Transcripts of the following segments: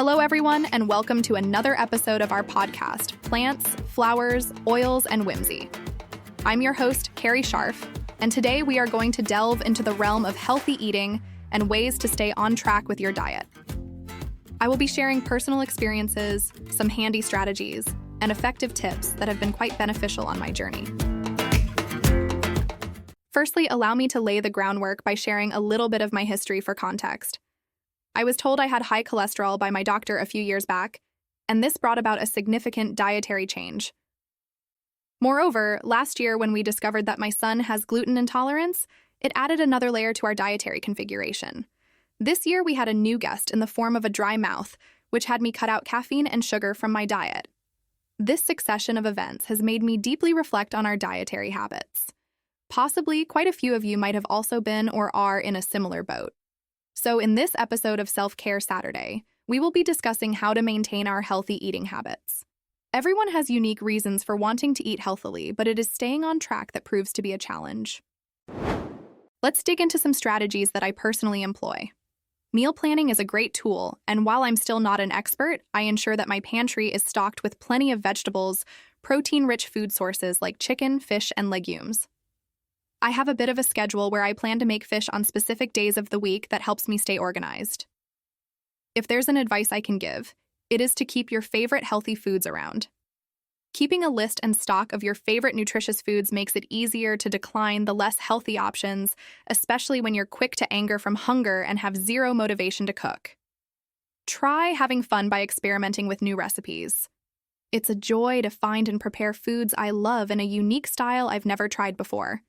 Hello, everyone, and welcome to another episode of our podcast, Plants, Flowers, Oils, and Whimsy. I'm your host, Carrie, and today we are going to delve into the realm of healthy eating and ways to stay on track with your diet. I will be sharing personal experiences, some handy strategies, and effective tips that have been quite beneficial on my journey. Firstly, allow me to lay the groundwork by sharing a little bit of my history for context. I was told I had high cholesterol by my doctor a few years back, and this brought about a significant dietary change. Moreover, last year when we discovered that my son has gluten intolerance, it added another layer to our dietary configuration. This year we had a new guest in the form of a dry mouth, which had me cut out caffeine and sugar from my diet. This succession of events has made me deeply reflect on our dietary habits. Possibly, quite a few of you might have also been or are in a similar boat. So in this episode of Self-Care Saturday, we will be discussing how to maintain our healthy eating habits. Everyone has unique reasons for wanting to eat healthily, but it is staying on track that proves to be a challenge. Let's dig into some strategies that I personally employ. Meal planning is a great tool, and while I'm still not an expert, I ensure that my pantry is stocked with plenty of vegetables, protein-rich food sources like chicken, fish, and legumes. I have a bit of a schedule where I plan to make fish on specific days of the week that helps me stay organized. If there's an advice I can give, it is to keep your favorite healthy foods around. Keeping a list and stock of your favorite nutritious foods makes it easier to decline the less healthy options, especially when you're quick to anger from hunger and have zero motivation to cook. Try having fun by experimenting with new recipes. It's a joy to find and prepare foods I love in a unique style I've never tried before.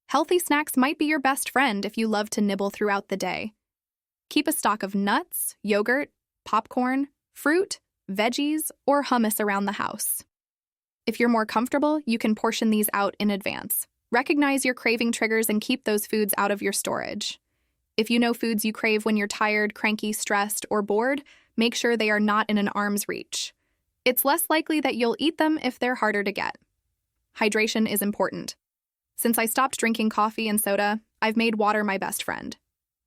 Healthy snacks might be your best friend if you love to nibble throughout the day. Keep a stock of nuts, yogurt, popcorn, fruit, veggies, or hummus around the house. If you're more comfortable, you can portion these out in advance. Recognize your craving triggers and keep those foods out of your storage. If you know foods you crave when you're tired, cranky, stressed, or bored, make sure they are not in an arm's reach. It's less likely that you'll eat them if they're harder to get. Hydration is important. Since I stopped drinking coffee and soda, I've made water my best friend.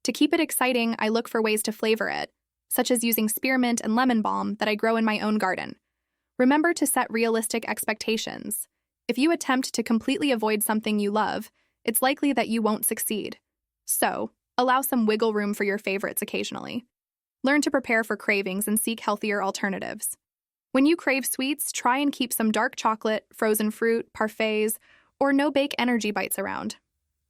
To keep it exciting, I look for ways to flavor it, such as using spearmint and lemon balm that I grow in my own garden. Remember to set realistic expectations. If you attempt to completely avoid something you love, it's likely that you won't succeed. So, allow some wiggle room for your favorites occasionally. Learn to prepare for cravings and seek healthier alternatives. When you crave sweets, try and keep some dark chocolate, frozen fruit, parfaits, or no-bake energy bites around.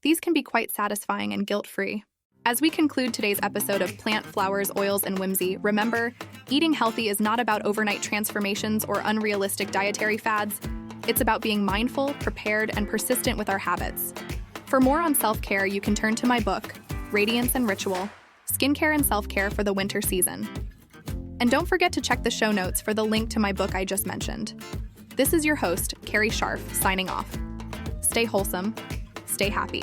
These can be quite satisfying and guilt-free. As we conclude today's episode of Plant, Flowers, Oils, and Whimsy, remember, eating healthy is not about overnight transformations or unrealistic dietary fads. It's about being mindful, prepared, and persistent with our habits. For more on self-care, you can turn to my book, Radiance and Ritual, Skincare and Self-Care for the Winter Season. And don't forget to check the show notes for the link to my book I just mentioned. This is your host, Carrie, signing off. Stay wholesome, stay happy.